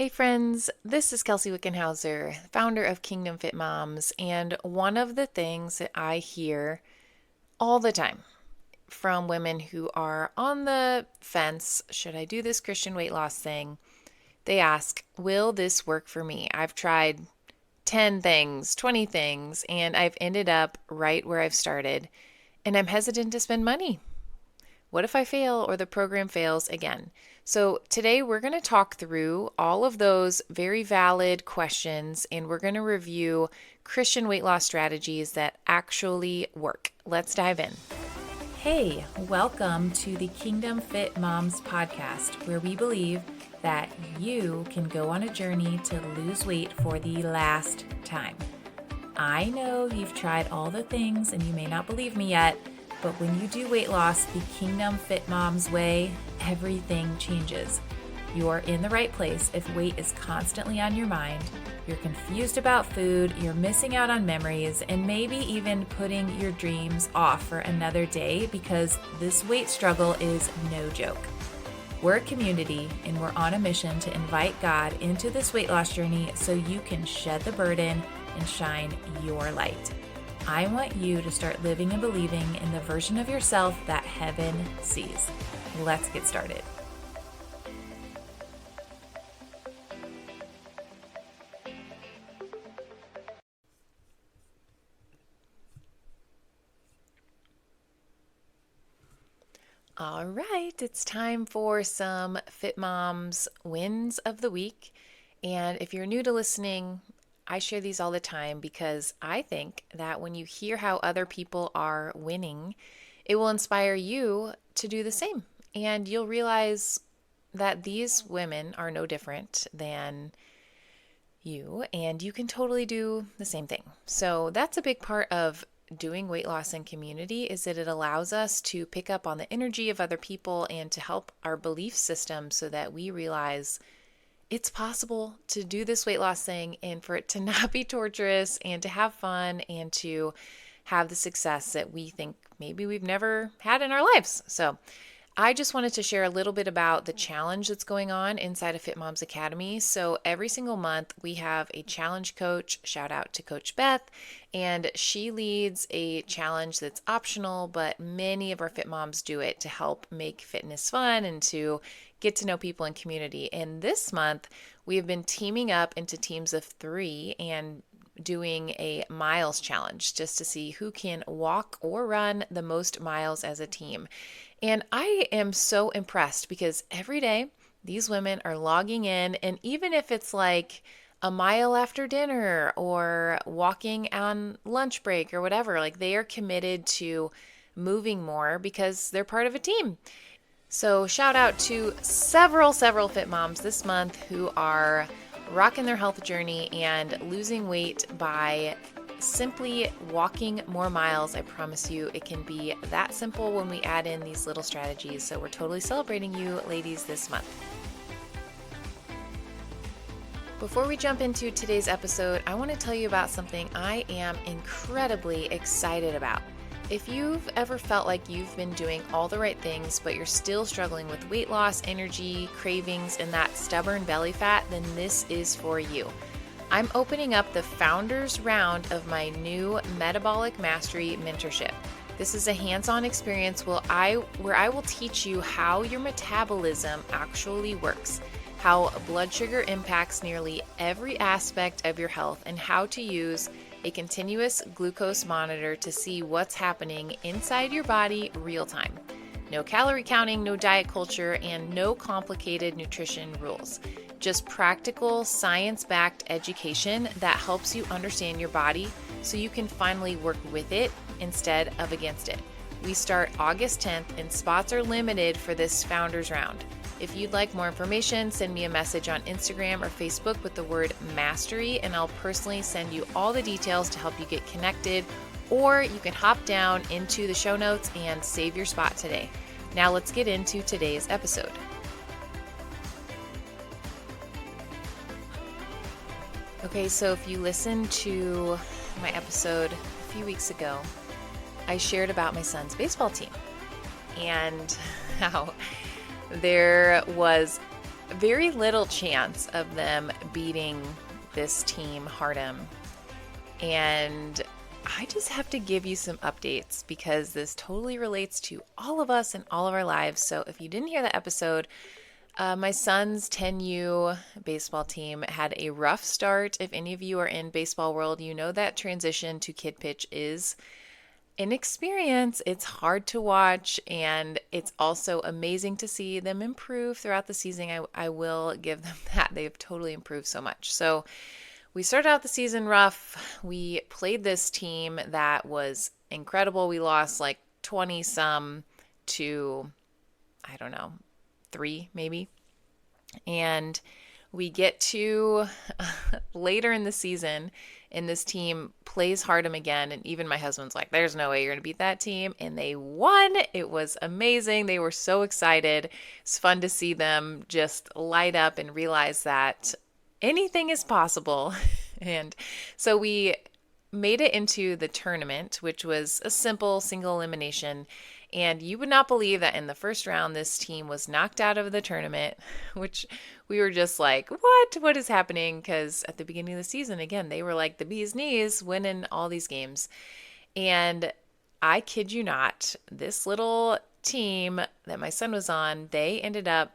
Hey friends, this is Kelsey Wickenhauser, founder of Kingdom Fit Moms, and one of the things that I hear all the time from women who are on the fence, should I do this Christian weight loss thing? They ask, will this work for me? I've tried 10 things, 20 things, and I've ended up right where I've started, and I'm hesitant to spend money. What if I fail or the program fails again? So, today we're going to talk through all of those very valid questions and we're going to review Christian weight loss strategies that actually work. Let's dive in. Hey, welcome to the Kingdom Fit Moms podcast, where we believe that you can go on a journey to lose weight for the last time. I know you've tried all the things and you may not believe me yet, but when you do weight loss the Kingdom Fit Moms way, everything changes. You're in the right place if weight is constantly on your mind, you're confused about food, you're missing out on memories, and maybe even putting your dreams off for another day because this weight struggle is no joke. We're a community and we're on a mission to invite God into this weight loss journey so you can shed the burden and shine your light. I want you to start living and believing in the version of yourself that heaven sees. Let's get started. All right, it's time for some Fit Moms wins of the week. And if you're new to listening, I share these all the time because I think that when you hear how other people are winning, it will inspire you to do the same. And you'll realize that these women are no different than you, and you can totally do the same thing. So that's a big part of doing weight loss in community, is that it allows us to pick up on the energy of other people and to help our belief system so that we realize it's possible to do this weight loss thing and for it to not be torturous and to have fun and to have the success that we think maybe we've never had in our lives. So I just wanted to share a little bit about the challenge that's going on inside of Fit Moms Academy. So every single month we have a challenge coach, shout out to Coach Beth, and she leads a challenge that's optional, but many of our Fit Moms do it to help make fitness fun and to get to know people in community. And this month we have been teaming up into teams of 3 and doing a miles challenge just to see who can walk or run the most miles as a team. And I am so impressed because every day these women are logging in, and even if it's like a mile after dinner or walking on lunch break or whatever, like they are committed to moving more because they're part of a team. So shout out to several Fit Moms this month who are rocking their health journey and losing weight by simply walking more miles. I promise you it can be that simple when we add in these little strategies. So we're totally celebrating you ladies this month. Before we jump into today's episode, I want to tell you about something I am incredibly excited about. If you've ever felt like you've been doing all the right things, but you're still struggling with weight loss, energy, cravings, and that stubborn belly fat, then this is for you. I'm opening up the founders round of my new Metabolic Mastery Mentorship. This is a hands-on experience where I will teach you how your metabolism actually works, how blood sugar impacts nearly every aspect of your health, and how to use a continuous glucose monitor to see what's happening inside your body real time. No calorie counting, no diet culture, and no complicated nutrition rules. Just practical, science-backed education that helps you understand your body so you can finally work with it instead of against it. We start August 10th and spots are limited for this Founders Round. If you'd like more information, send me a message on Instagram or Facebook with the word mastery, and I'll personally send you all the details to help you get connected, or you can hop down into the show notes and save your spot today. Now let's get into today's episode. Okay, so if you listened to my episode a few weeks ago, I shared about my son's baseball team and how there was very little chance of them beating this team, Hardem. And I just have to give you some updates because this totally relates to all of us and all of our lives. So if you didn't hear the episode, my son's 10U baseball team had a rough start. If any of you are in baseball world, you know that transition to kid pitch is an experience. It's hard to watch, and it's also amazing to see them improve throughout the season. I will give them that. They've totally improved so much. So we started out the season rough. We played this team that was incredible. We lost like 20 some to, I don't know, 3 maybe. And we get to later in the season, and this team plays Hardem again. And even my husband's like, there's no way you're going to beat that team. And they won. It was amazing. They were so excited. It's fun to see them just light up and realize that anything is possible. And so we made it into the tournament, which was a simple single elimination. And you would not believe that in the first round, this team was knocked out of the tournament, which we were just like, what? What is happening? Because at the beginning of the season, again, they were like the bee's knees, winning all these games. And I kid you not, this little team that my son was on, they ended up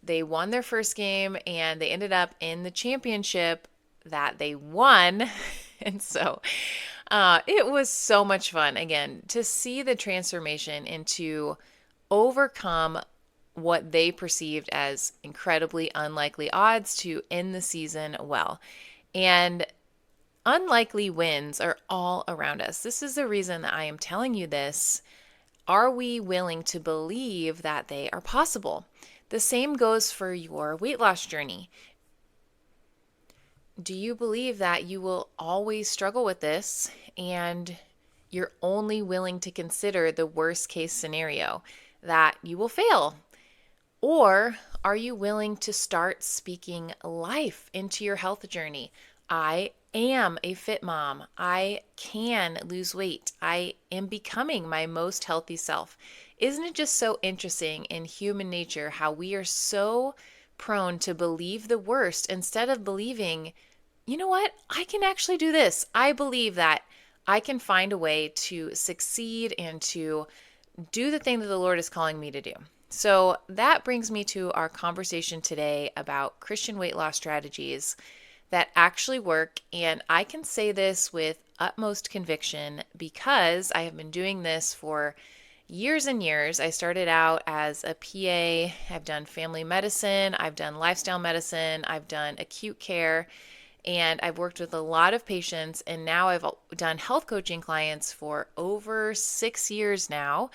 they won their first game and they ended up in the championship that they won. And so it was so much fun, again, to see the transformation into overcome what they perceived as incredibly unlikely odds to end the season well. And unlikely wins are all around us. This is the reason that I am telling you this. Are we willing to believe that they are possible? The same goes for your weight loss journey. Do you believe that you will always struggle with this and you're only willing to consider the worst case scenario, that you will fail? Or are you willing to start speaking life into your health journey? I am a fit mom. I can lose weight. I am becoming my most healthy self. Isn't it just so interesting in human nature how we are so prone to believe the worst instead of believing, you know what, I can actually do this. I believe that I can find a way to succeed and to do the thing that the Lord is calling me to do. So that brings me to our conversation today about Christian weight loss strategies that actually work. And I can say this with utmost conviction because I have been doing this for years and years. I started out as a PA. I've done family medicine. I've done lifestyle medicine. I've done acute care. And I've worked with a lot of patients. And now I've done health coaching clients for over 6 years now.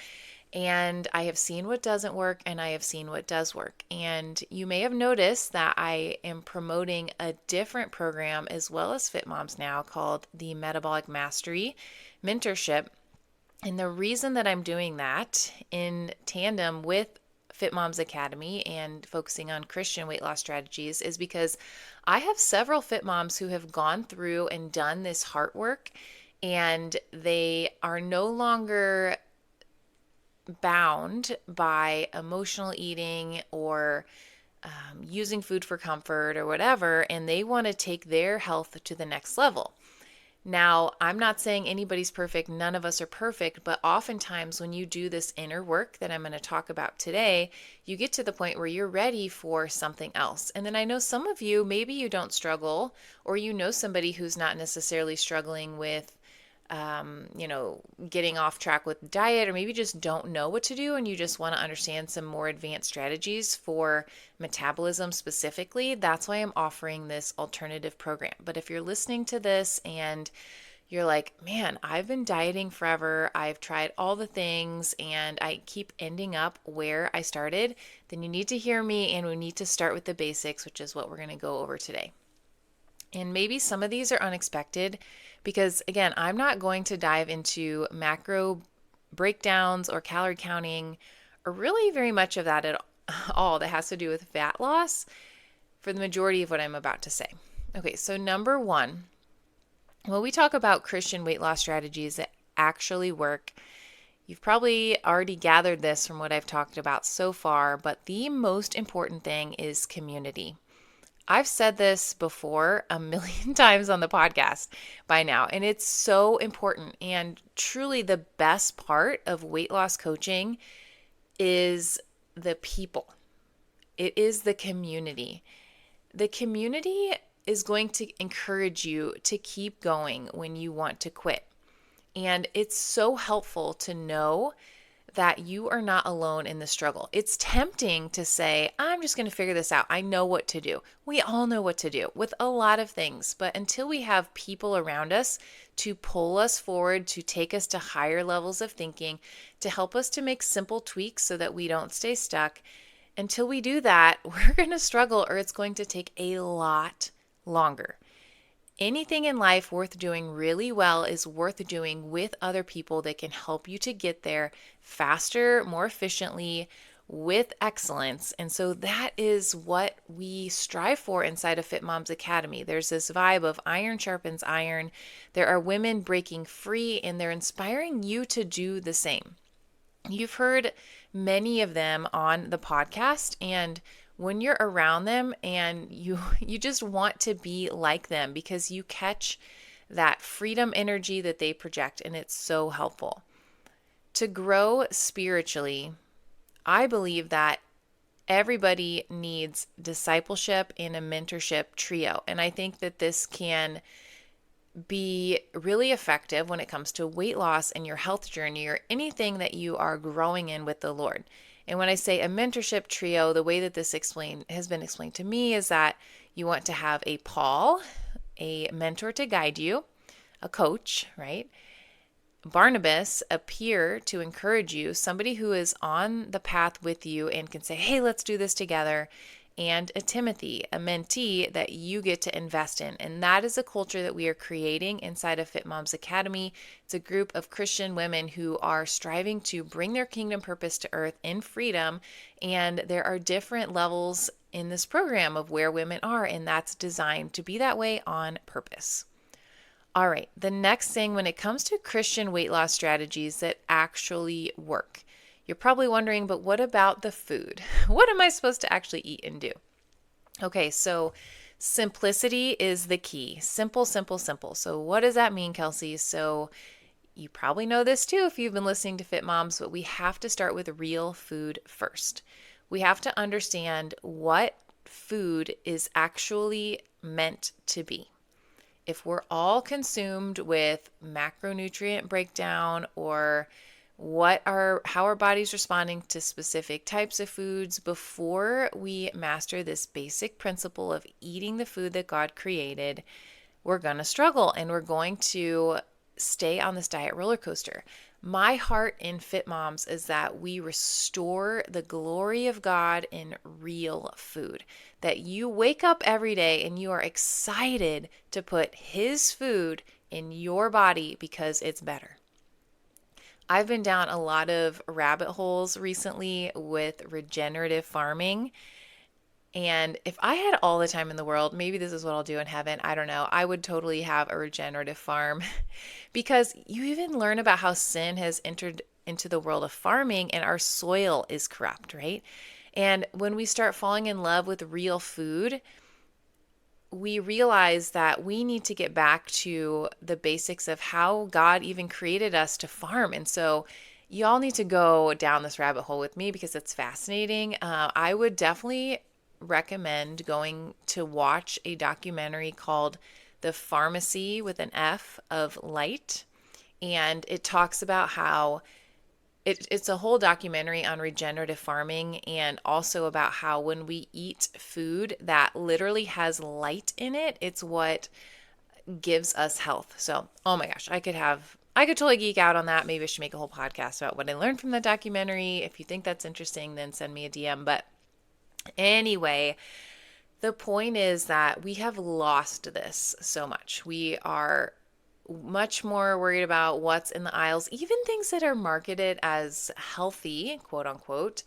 And I have seen what doesn't work and I have seen what does work. And you may have noticed that I am promoting a different program as well as Fit Moms now called the Metabolic Mastery Mentorship. And the reason that I'm doing that in tandem with Fit Moms Academy and focusing on Christian weight loss strategies is because I have several Fit Moms who have gone through and done this heart work, and they are no longer bound by emotional eating or using food for comfort or whatever, and they want to take their health to the next level. Now, I'm not saying anybody's perfect. None of us are perfect, but oftentimes when you do this inner work that I'm going to talk about today, you get to the point where you're ready for something else. And then I know some of you, maybe you don't struggle, or you know somebody who's not necessarily struggling with getting off track with diet, or maybe just don't know what to do and you just want to understand some more advanced strategies for metabolism specifically. That's why I'm offering this alternative program. But if you're listening to this and you're like, man, I've been dieting forever, I've tried all the things and I keep ending up where I started, then you need to hear me and we need to start with the basics, which is what we're going to go over today. And maybe some of these are unexpected because, again, I'm not going to dive into macro breakdowns or calorie counting or really very much of that at all that has to do with fat loss for the majority of what I'm about to say. Okay, so number one, when we talk about Christian weight loss strategies that actually work, You've probably already gathered this from what I've talked about so far, but the most important thing is community. I've said this before a million times on the podcast by now, and it's so important. And truly, the best part of weight loss coaching is the people, it is the community. The community is going to encourage you to keep going when you want to quit. And it's so helpful to know that you are not alone in the struggle. It's tempting to say, I'm just going to figure this out. I know what to do. We all know what to do with a lot of things. But until we have people around us to pull us forward, to take us to higher levels of thinking, to help us to make simple tweaks so that we don't stay stuck, until we do that, we're going to struggle, or it's going to take a lot longer. Anything in life worth doing really well is worth doing with other people that can help you to get there faster, more efficiently, with excellence. And so that is what we strive for inside of Fit Moms Academy. There's this vibe of iron sharpens iron. There are women breaking free, and they're inspiring you to do the same. You've heard many of them on the podcast, and when you're around them and you just want to be like them because you catch that freedom energy that they project, and it's so helpful. To grow spiritually, I believe that everybody needs discipleship and a mentorship trio, and I think that this can be really effective when it comes to weight loss and your health journey, or anything that you are growing in with the Lord. And when I say a mentorship trio, the way that this has been explained to me is that you want to have a Paul, a mentor to guide you, a coach, right? Barnabas, a peer to encourage you, somebody who is on the path with you and can say, hey, let's do this together. And a Timothy, a mentee that you get to invest in. And that is a culture that we are creating inside of Fit Moms Academy. It's a group of Christian women who are striving to bring their kingdom purpose to earth in freedom. And there are different levels in this program of where women are, and that's designed to be that way on purpose. All right, the next thing when it comes to Christian weight loss strategies that actually work. You're probably wondering, but what about the food? What am I supposed to actually eat and do? Okay, so simplicity is the key. Simple, simple, simple. So what does that mean, Kelsey? So you probably know this too if you've been listening to Fit Moms, but we have to start with real food first. We have to understand what food is actually meant to be. If we're all consumed with macronutrient breakdown, or how our body's responding to specific types of foods, before we master this basic principle of eating the food that God created, we're going to struggle, and we're going to stay on this diet roller coaster. My heart in Fit Moms is that we restore the glory of God in real food. That you wake up every day and you are excited to put His food in your body because it's better. I've been down a lot of rabbit holes recently with regenerative farming. And if I had all the time in the world, maybe this is what I'll do in heaven. I don't know. I would totally have a regenerative farm because you even learn about how sin has entered into the world of farming, and our soil is corrupt, right? And when we start falling in love with real food, we realize that we need to get back to the basics of how God even created us to farm. And so y'all need to go down this rabbit hole with me because it's fascinating. I would definitely recommend going to watch a documentary called The Pharmacy with an F of Light. And it talks about how it's a whole documentary on regenerative farming, and also about how when we eat food that literally has light in it, it's what gives us health. So, oh my gosh, I could totally geek out on that. Maybe I should make a whole podcast about what I learned from the documentary. If you think that's interesting, then send me a DM. But anyway, the point is that we have lost this so much. We are much more worried about what's in the aisles, even things that are marketed as healthy, quote unquote.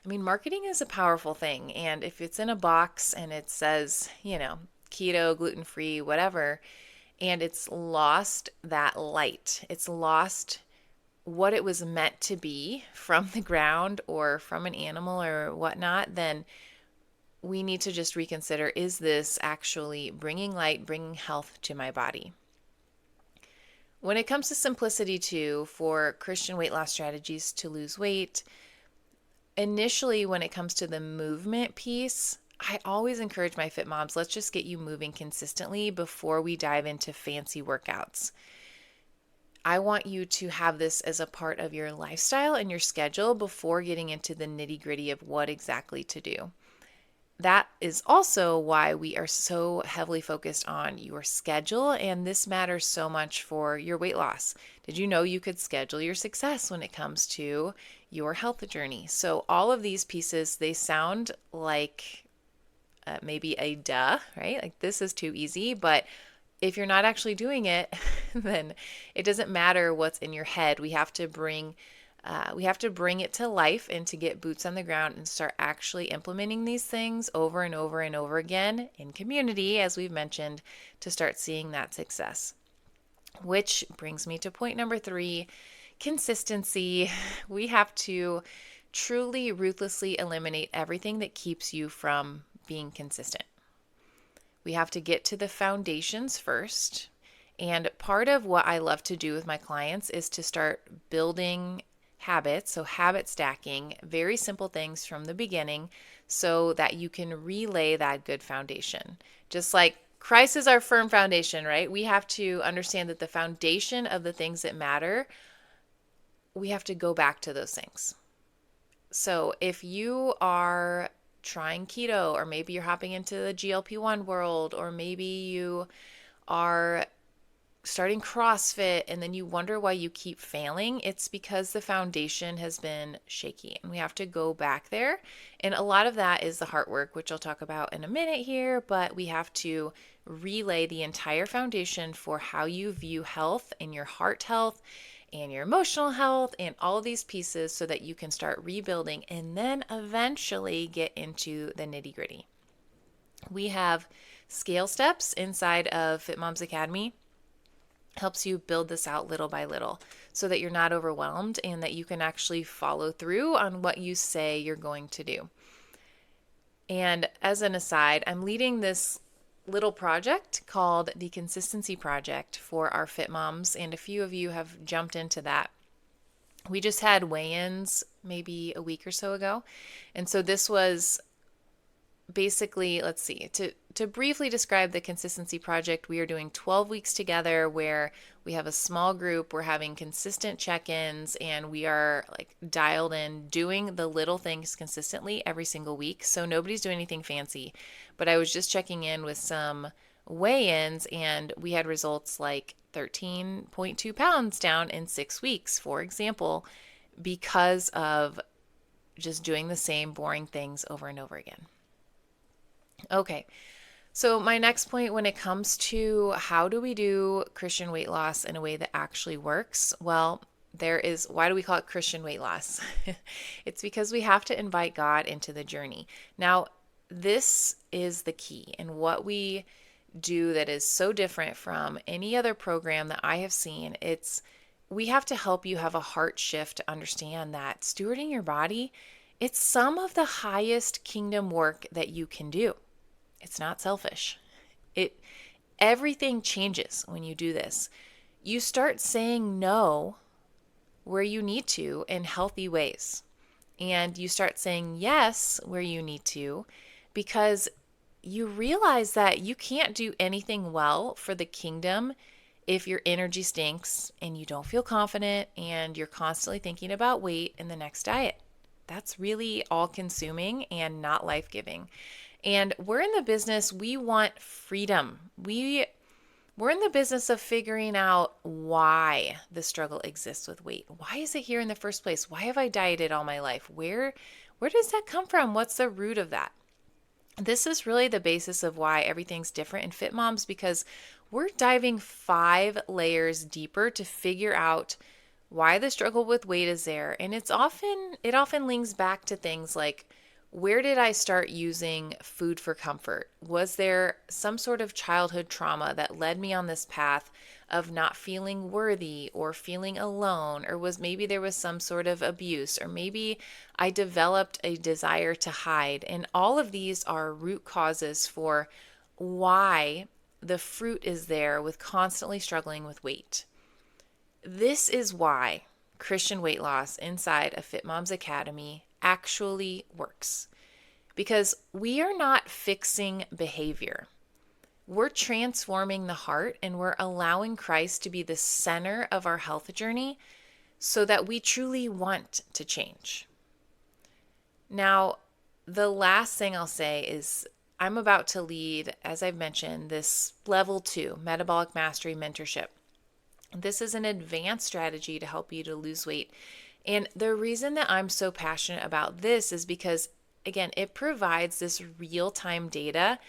I mean, marketing is a powerful thing. And if it's in a box and it says, keto, gluten-free, whatever, and it's lost that light, it's lost what it was meant to be from the ground or from an animal or whatnot, then we need to just reconsider, is this actually bringing light, bringing health to my body? When it comes to simplicity, too, for Christian weight loss strategies to lose weight, initially, when it comes to the movement piece, I always encourage my fit moms, let's just get you moving consistently before we dive into fancy workouts. I want you to have this as a part of your lifestyle and your schedule before getting into the nitty gritty of what exactly to do. That is also why we are so heavily focused on your schedule, and this matters so much for your weight loss. Did you know you could schedule your success when it comes to your health journey? So all of these pieces, they sound like maybe a duh, right? Like this is too easy, but if you're not actually doing it, then it doesn't matter what's in your head. We have to bring it to life and to get boots on the ground and start actually implementing these things over and over and over again in community, as we've mentioned, to start seeing that success. Which brings me to point number 3, consistency. We have to truly, ruthlessly eliminate everything that keeps you from being consistent. We have to get to the foundations first. And part of what I love to do with my clients is to start building habits, so habit stacking, very simple things from the beginning so that you can relay that good foundation. Just like Christ is our firm foundation, right? We have to understand that the foundation of the things that matter, we have to go back to those things. So if you are trying keto, or maybe you're hopping into the GLP-1 world, or maybe you are starting CrossFit and then you wonder why you keep failing, it's because the foundation has been shaky and we have to go back there. And a lot of that is the heart work, which I'll talk about in a minute here, but we have to relay the entire foundation for how you view health and your heart health and your emotional health and all of these pieces so that you can start rebuilding and then eventually get into the nitty gritty. We have scale steps inside of Fit Moms Academy. Helps you build this out little by little so that you're not overwhelmed and that you can actually follow through on what you say you're going to do. And as an aside, I'm leading this little project called the Consistency Project for our Fit Moms, and a few of you have jumped into that. We just had weigh-ins maybe a week or so ago, and so this was basically, let's see, to briefly describe the Consistency Project, we are doing 12 weeks together where we have a small group, we're having consistent check-ins, and we are like dialed in doing the little things consistently every single week. So nobody's doing anything fancy, but I was just checking in with some weigh-ins and we had results like 13.2 pounds down in 6 weeks, for example, because of just doing the same boring things over and over again. Okay, so my next point when it comes to how do we do Christian weight loss in a way that actually works, well, why do we call it Christian weight loss? It's because we have to invite God into the journey. Now, this is the key, and what we do that is so different from any other program that I have seen. We have to help you have a heart shift to understand that stewarding your body, it's some of the highest kingdom work that you can do. It's not selfish. Everything changes when you do this. You start saying no where you need to in healthy ways. And you start saying yes where you need to because you realize that you can't do anything well for the kingdom if your energy stinks and you don't feel confident and you're constantly thinking about weight and the next diet. That's really all-consuming and not life-giving. And we're in the business, we want freedom. We're in the business of figuring out why the struggle exists with weight. Why is it here in the first place? Why have I dieted all my life? Where does that come from? What's the root of that? This is really the basis of why everything's different in Fit Moms, because we're diving 5 layers deeper to figure out why the struggle with weight is there. And it often links back to things like Where did I start using food for comfort? Was there some sort of childhood trauma that led me on this path of not feeling worthy or feeling alone? Or was maybe there was some sort of abuse, or maybe I developed a desire to hide? And all of these are root causes for why the fruit is there with constantly struggling with weight. This is why Christian weight loss inside of Fit Moms Academy actually works. Because we are not fixing behavior. We're transforming the heart, and we're allowing Christ to be the center of our health journey so that we truly want to change. Now, the last thing I'll say is I'm about to lead, as I've mentioned, this level 2 metabolic mastery mentorship. This is an advanced strategy to help you to lose weight. And the reason that I'm so passionate about this is because, again, it provides this real-time data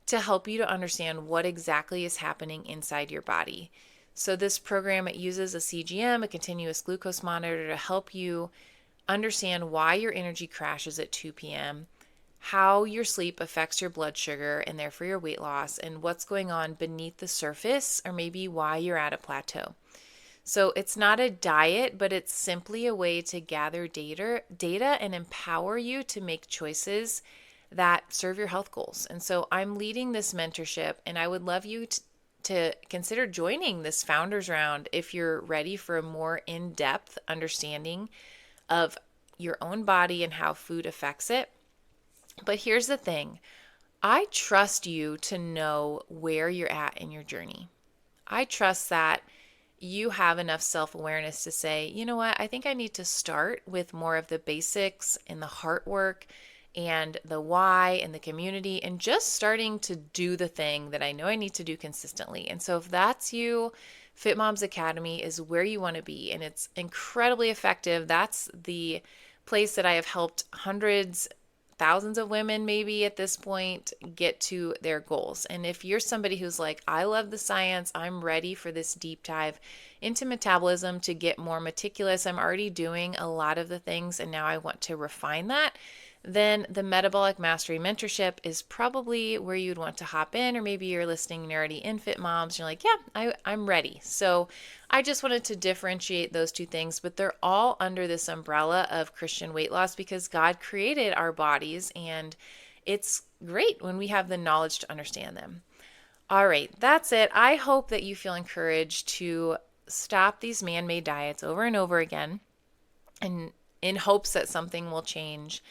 to help you to understand what exactly is happening inside your body. So this program, it uses a CGM, a continuous glucose monitor, to help you understand why your energy crashes at 2 p.m., how your sleep affects your blood sugar and therefore your weight loss, and what's going on beneath the surface, or maybe why you're at a plateau. So it's not a diet, but it's simply a way to gather data and empower you to make choices that serve your health goals. And so I'm leading this mentorship, and I would love you to consider joining this founders round if you're ready for a more in-depth understanding of your own body and how food affects it. But here's the thing. I trust you to know where you're at in your journey. I trust that you have enough self-awareness to say, you know what, I think I need to start with more of the basics and the heart work and the why and the community, and just starting to do the thing that I know I need to do consistently. And so if that's you, Fit Moms Academy is where you want to be, and it's incredibly effective. That's the place that I have helped hundreds, thousands of women maybe at this point get to their goals. And if you're somebody who's like, I love the science, I'm ready for this deep dive into metabolism to get more meticulous, I'm already doing a lot of the things and now I want to refine that, then the Metabolic Mastery Mentorship is probably where you'd want to hop in. Or maybe you're listening and you're already in Fit Moms. You're like, yeah, I'm ready. So I just wanted to differentiate those two things, but they're all under this umbrella of Christian weight loss because God created our bodies, and it's great when we have the knowledge to understand them. All right, that's it. I hope that you feel encouraged to stop these man-made diets over and over again, and in hopes that something will change,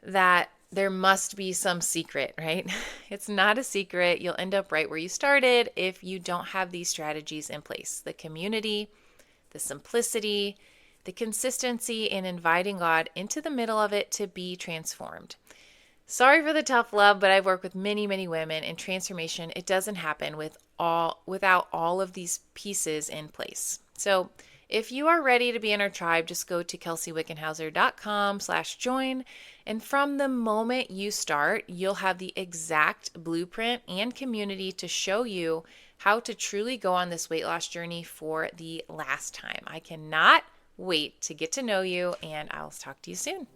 that there must be some secret, right? It's not a secret. You'll end up right where you started if you don't have these strategies in place. The community, the simplicity, the consistency, and inviting God into the middle of it to be transformed. Sorry for the tough love, but I've worked with many, many women, and transformation, it doesn't happen without all of these pieces in place. So if you are ready to be in our tribe, just go to kelseywickhenhauser.com/join. And from the moment you start, you'll have the exact blueprint and community to show you how to truly go on this weight loss journey for the last time. I cannot wait to get to know you, and I'll talk to you soon.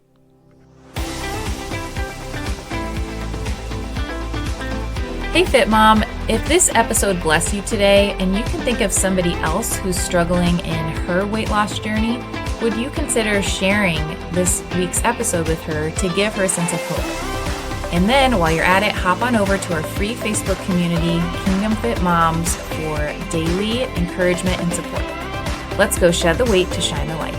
Hey Fit Mom, if this episode blessed you today and you can think of somebody else who's struggling in her weight loss journey, would you consider sharing this week's episode with her to give her a sense of hope? And then while you're at it, hop on over to our free Facebook community, Kingdom Fit Moms, for daily encouragement and support. Let's go shed the weight to shine the light.